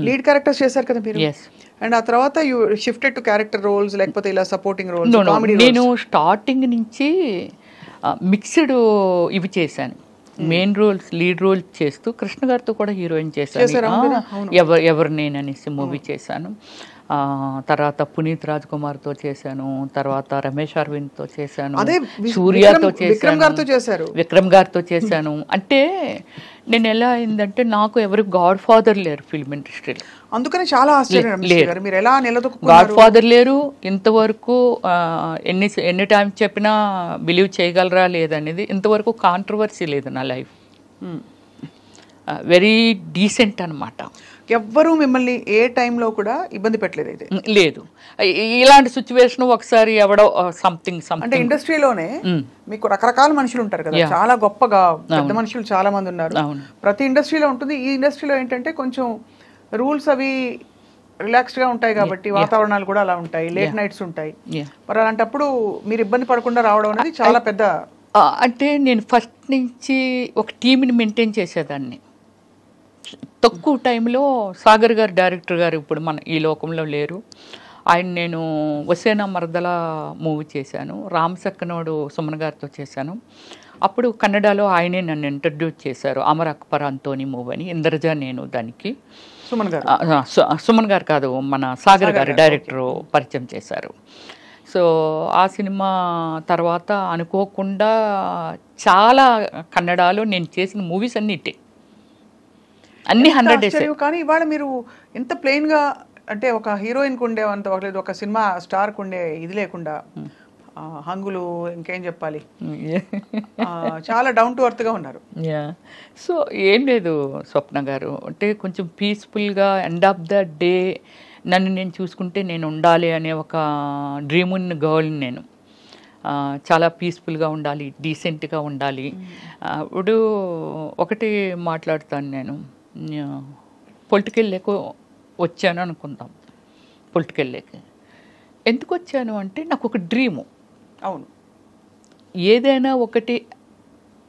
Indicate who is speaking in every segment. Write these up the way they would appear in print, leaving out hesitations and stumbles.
Speaker 1: Lead characters చేశారు కదా మీరు. అండ్ ఆ తర్వాత you shifted to character roles లేకపోతే ఇలా సపోర్టింగ్ రోల్స్?
Speaker 2: నేను స్టార్టింగ్ నుంచి మిక్స్డ్ ఇవి చేశాను. మెయిన్ రోల్స్, లీడ్ రోల్స్ చేస్తూ కృష్ణ గారితో కూడా హీరోయిన్ చేశాను. ఎవరు నేననేసి మూవీ చేశాను. తర్వాత పునీత్ రాజ్ కుమార్తో చేశాను, తర్వాత రమేష్ అరవింద్తో చేశాను, సూర్యతో చేశాను, విక్రమ్ గారితో చేశాను. అంటే నేను ఎలా అయిందంటే నాకు ఎవరు గాడ్ ఫాదర్ లేరు ఫిల్మ్ ఇండస్ట్రీలో.
Speaker 1: అందుకని చాలా
Speaker 2: గాడ్ ఫాదర్ లేరు. ఇంతవరకు ఎన్ని టైమ్స్ చెప్పినా బిలీవ్ చేయగలరా లేదనేది ఇంతవరకు కాంట్రవర్సీ లేదు నా లైఫ్. వెరీ డీసెంట్ అనమాట.
Speaker 1: ఎవ్వరూ మిమ్మల్ని ఏ టైంలో కూడా ఇబ్బంది పెట్టలేదు అయితే?
Speaker 2: లేదు. ఇలాంటి సిచ్యువేషన్ ఒకసారి ఎవడో సంథింగ్
Speaker 1: అంటే ఇండస్ట్రీలోనే మీకు రకరకాల మనుషులు ఉంటారు కదా, చాలా గొప్పగా పెద్ద మనుషులు చాలా మంది ఉన్నారు. ప్రతి ఇండస్ట్రీలో ఉంటుంది. ఈ ఇండస్ట్రీలో ఏంటంటే కొంచెం రూల్స్ అవి రిలాక్స్డ్ గా ఉంటాయి కాబట్టి వాతావరణాలు కూడా అలా ఉంటాయి, లేట్ నైట్స్ ఉంటాయి. మరి అలాంటప్పుడు మీరు ఇబ్బంది పడకుండా రావడం అనేది చాలా పెద్ద.
Speaker 2: అంటే నేను ఫస్ట్ నుంచి ఒక టీంని మెయింటైన్ చేసేదాన్ని. తక్కువ టైంలో సాగర్ గారు, డైరెక్టర్ గారు ఇప్పుడు మన ఈ లోకంలో లేరు. ఆయన నేను వసేనా మరదల మూవీ చేశాను, రామ్ సక్కనోడు సుమన్ గారితో చేశాను. అప్పుడు కన్నడలో ఆయనే నన్ను ఇంట్రడ్యూస్ చేశారు, అమర్ అక్బర్ అంతోని మూవీ అని. ఇంద్రజ నేను దానికి సుమన్ గారు కాదు, మన సాగర్ గారు డైరెక్టరు పరిచయం చేశారు. సో ఆ సినిమా తర్వాత అనుకోకుండా చాలా కన్నడలో నేను చేసిన మూవీస్ అన్ని 100 days.
Speaker 1: కానీ ఇవాళ మీరు ఎంత ప్లెయిన్ గా, అంటే ఒక హీరోయిన్ కు ఉండే అంత లేదు, ఒక సినిమా స్టార్ కు ఉండే ఇది లేకుండా హంగులు ఇంకేం చెప్పాలి, చాలా డౌన్ టు ఎర్త్ గా ఉన్నారు.
Speaker 2: సో ఏం లేదు స్వప్న గారు, అంటే కొంచెం పీస్ఫుల్గా ఎండ్ ఆఫ్ ద డే నన్ను నేను చూసుకుంటే నేను ఉండాలి అనే ఒక డ్రీమ్ ఉన్న గర్ల్ని నేను. చాలా పీస్ఫుల్గా ఉండాలి, డీసెంట్గా ఉండాలి. ఇప్పుడు ఒకటి మాట్లాడుతాను, నేను పొలిటికల్ లేక వచ్చాను అనుకుందాం. పొలిటికల్ లేక ఎందుకు వచ్చాను అంటే నాకు ఒక డ్రీము.
Speaker 1: అవును,
Speaker 2: ఏదైనా ఒకటి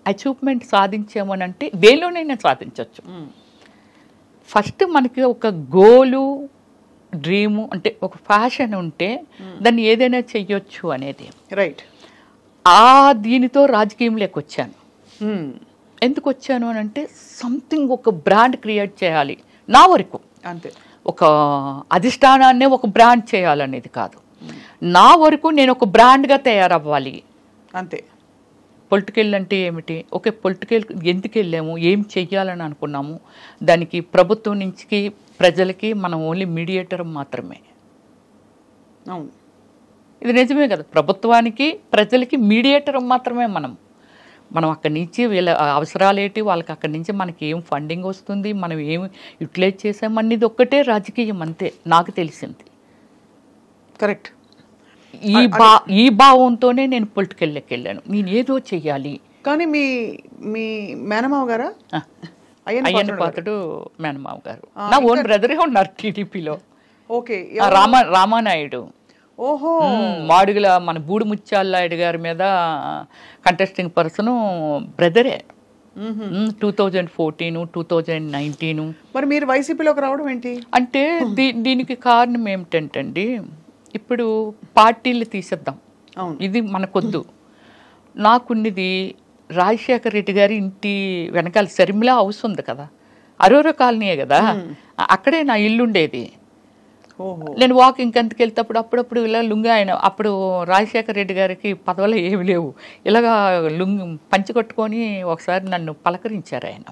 Speaker 2: అచీవ్మెంట్ సాధించామనంటే దేనిలోనైనా సాధించవచ్చు. ఫస్ట్ మనకి ఒక గోలు, డ్రీము అంటే ఒక ఫ్యాషన్ ఉంటే దాన్ని ఏదైనా చెయ్యొచ్చు అనేది.
Speaker 1: రైట్.
Speaker 2: దీనితో రాజకీయంలోకి వచ్చాను. ఎందుకు వచ్చాను అని అంటే సంథింగ్ ఒక బ్రాండ్ క్రియేట్ చేయాలి నా వరకు.
Speaker 1: అంతే, ఒక
Speaker 2: అధిష్టానాన్నే ఒక బ్రాండ్ చేయాలనేది కాదు, నా వరకు నేను ఒక బ్రాండ్గా తయారవ్వాలి
Speaker 1: అంతే.
Speaker 2: పొలిటికల్ అంటే ఏమిటి, ఓకే పొలిటికల్ ఎందుకు వెళ్ళాము, ఏం చెయ్యాలని అనుకున్నాము, దానికి ప్రభుత్వం నుంచి ప్రజలకి మనం ఓన్లీ మీడియేటర్ మాత్రమే.
Speaker 1: అవును,
Speaker 2: ఇది నిజమే కదా, ప్రభుత్వానికి ప్రజలకి మీడియేటర్ మాత్రమే మనం అక్కడి నుంచి వీళ్ళ అవసరాలు ఏంటి, వాళ్ళకి అక్కడి నుంచి మనకి ఏం ఫండింగ్ వస్తుంది, మనం ఏం యూటిలైజ్ చేసామనేది ఒక్కటే రాజకీయం, అంతే నాకు తెలిసింది.
Speaker 1: కరెక్ట్.
Speaker 2: ఈ భావంతోనే నేను పొలిటికల్లోకి వెళ్ళాను, నేను ఏదో చెయ్యాలి.
Speaker 1: కానీ మీ మేనమావ గారా?
Speaker 2: అయ్యన్న పాత్రుడు మేనమావ గారు నా ఓన్ బ్రదరే ఉన్నారు టీడీపీలో.
Speaker 1: ఓకే.
Speaker 2: రామానాయుడు.
Speaker 1: ఓహో.
Speaker 2: మాడుగుల మన బూడి ముత్యాలనాయుడు గారి మీద కంటెస్టింగ్ పర్సన్ బ్రదరే. 2014, 2019.
Speaker 1: మరి మీరు వైసీపీలోకి రావడం ఏంటి
Speaker 2: అంటే దీనికి కారణం ఏమిటంటండి, ఇప్పుడు పార్టీలు తీసేద్దాం, ఇది మనకొద్దు. నాకున్నది రాజశేఖర రెడ్డి గారి ఇంటి వెనకాల శర్మిలా హౌస్ ఉంది కదా, అరోరా కాలనీయే కదా, అక్కడే నా ఇల్లు ఉండేది. నేను వాకింగ్ అంతకు వెళ్తేప్పుడు అప్పుడప్పుడు ఇలా లుంగి, ఆయన అప్పుడు రాజశేఖర రెడ్డి గారికి పదవులు ఏమి లేవు, ఇలాగా లుంగి పంచి కొట్టుకొని ఒకసారి నన్ను పలకరించారు ఆయన.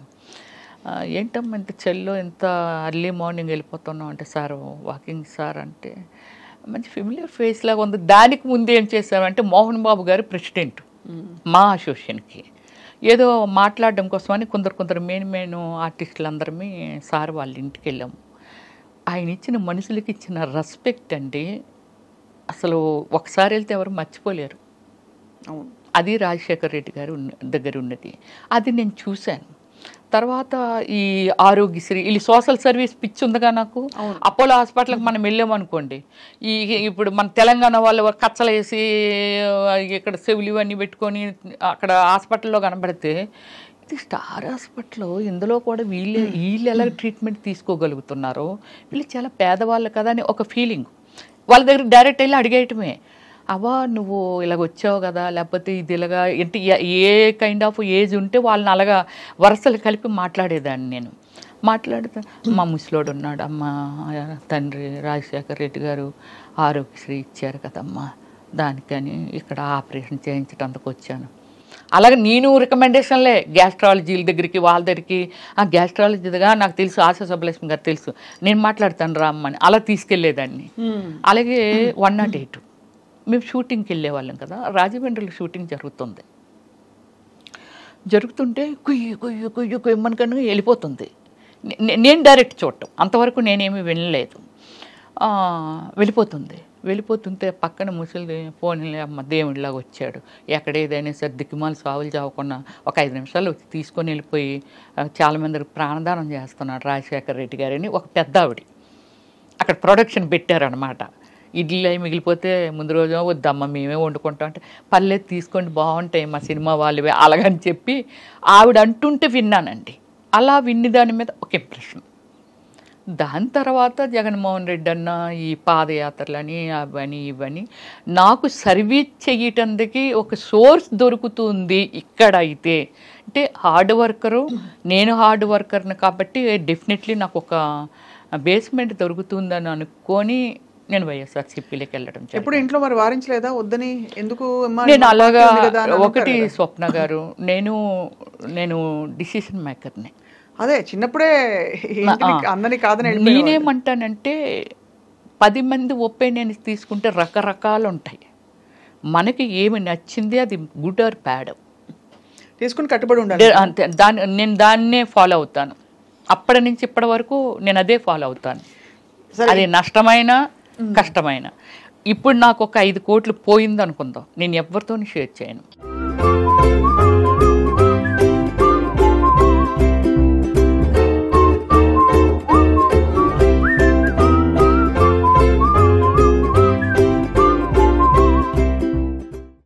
Speaker 2: ఏంటమ్మా ఇంత చెల్లో ఇంత అర్లీ మార్నింగ్ వెళ్ళిపోతున్నాం అంటే, సార్ వాకింగ్ సార్ అంటే, మంచి ఫెమిలియర్ ఫేస్ లాగా ఉంది. దానికి ముందు ఏం చేశారంటే మోహన్ బాబు గారు ప్రెసిడెంట్ మా అసోసియేషన్కి ఏదో మాట్లాడడం కోసమని కొందరు మెయిన్ ఆర్టిస్టులు అందరమే సార్ వాళ్ళ ఇంటికి వెళ్ళాము. ఆయన ఇచ్చిన మనుషులకి ఇచ్చిన రెస్పెక్ట్ అండి అసలు ఒకసారి వెళ్తే ఎవరు మర్చిపోలేరు. అది రాజశేఖర రెడ్డి గారు దగ్గర ఉన్నది, అది నేను చూశాను. తర్వాత ఈ ఆరోగ్యశ్రీ, వీళ్ళు సోషల్ సర్వీస్ పిచ్చి ఉందిగా నాకు. అపోలో హాస్పిటల్కి మనం వెళ్ళామనుకోండి, ఇప్పుడు మన తెలంగాణ వాళ్ళు కచ్చలు వేసి ఇక్కడ చెవులు ఇవన్నీ పెట్టుకొని అక్కడ హాస్పిటల్లో కనబడితే అది స్టార్ హాస్పిటల్ ఇందులో కూడా వీళ్ళు ఎలా ట్రీట్మెంట్ తీసుకోగలుగుతున్నారో, వీళ్ళు చాలా పేదవాళ్ళు కదా అని ఒక ఫీలింగ్. వాళ్ళ దగ్గర డైరెక్ట్ వెళ్ళి అడిగేయటమే, అవ్వా నువ్వు ఇలాగ వచ్చావు కదా, లేకపోతే ఇది ఇలాగా అంటే ఏ కైండ్ ఆఫ్ ఏజ్ ఉంటే వాళ్ళని అలాగా వరుసలు కలిపి మాట్లాడేదాన్ని నేను. మాట్లాడితే మా ముసలోడు ఉన్నాడు, అమ్మ తండ్రి రాజశేఖర రెడ్డి గారు ఆరోగ్యశ్రీ ఇచ్చారు కదమ్మా, దానికని ఇక్కడ ఆపరేషన్ చేయించడానికి వచ్చాను. అలాగే నేను రికమెండేషన్లే గ్యాస్ట్రాలజీల దగ్గరికి వాళ్ళ దగ్గరికి, ఆ గ్యాస్ట్రాలజీగా నాకు తెలుసు, ఆశా సుబ్బలక్ష్మి గారు తెలుసు, నేను మాట్లాడతాను రామ్మని అలా తీసుకెళ్లేదాన్ని. అలాగే 108 మేము షూటింగ్కి వెళ్ళేవాళ్ళం కదా, రాజమండ్రిలో షూటింగ్ జరుగుతుంటే కుయ్యి కుయ్యి కుయ్యి కుయ్యమనుకన్నా వెళ్ళిపోతుంది. నేను డైరెక్ట్ చూడటం అంతవరకు నేనేమీ వినలేదు. వెళ్ళిపోతుంటే పక్కన ముసలి ఫోన్లే అమ్మ దేవుడిలాగా వచ్చాడు, ఎక్కడ ఏదైనా సరే దిక్కుమాలు సావులు చావకుండా ఒక 5 నిమిషాలు వచ్చి తీసుకొని వెళ్ళిపోయి చాలామందికి ప్రాణదానం చేస్తున్నాడు రాజశేఖర రెడ్డి గారని ఒక పెద్ద ఆవిడ అక్కడ ప్రొడక్షన్ పెట్టారనమాట. ఇడ్లీ అవి మిగిలిపోతే ముందు రోజు వద్దమ్మ మేమే వండుకుంటాం అంటే, పర్లేదు తీసుకోండి బాగుంటాయి మా సినిమా వాళ్ళవే అలాగని చెప్పి ఆవిడ అంటుంటే విన్నానండి. అలా విన్ని దాని మీద ఒక ఇంప్రెషన్. దాని తర్వాత జగన్మోహన్ రెడ్డి అన్న ఈ పాదయాత్రలని అవని ఇవని నాకు సర్వీస్ చేయటానికి ఒక సోర్స్ దొరుకుతుంది ఇక్కడ. అయితే అంటే హార్డ్ వర్కరు, నేను హార్డ్ వర్కర్ని కాబట్టి డెఫినెట్లీ నాకు ఒక బేస్మెంట్ దొరుకుతుందని అనుకొని నేను వైఎస్ఆర్సీపీలోకి వెళ్ళడం.
Speaker 1: ఎప్పుడు ఇంట్లో మరి వారించలేదా వద్దని? ఎందుకు
Speaker 2: నేను అలాగా ఒకటి స్వప్న గారు, నేను డిసిషన్ మేకర్ని.
Speaker 1: అదే చిన్నప్పుడే అందరినీ కాదని
Speaker 2: నేనేమంటానంటే 10 మంది ఒపీనియన్స్ తీసుకుంటే రకరకాలు ఉంటాయి. మనకి ఏమి నచ్చింది అది గుడ్ ఆర్ బ్యాడ్
Speaker 1: తీసుకుని కట్టుబడి ఉండాలి
Speaker 2: అంతే. నేను దాన్నే ఫాలో అవుతాను. అప్పటి నుంచి ఇప్పటి వరకు నేను అదే ఫాలో అవుతాను, అది నష్టమైన కష్టమైన. ఇప్పుడు నాకు ఒక 5 కోట్లు పోయింది అనుకుందాం, నేను ఎవరితోని షేర్ చేయను.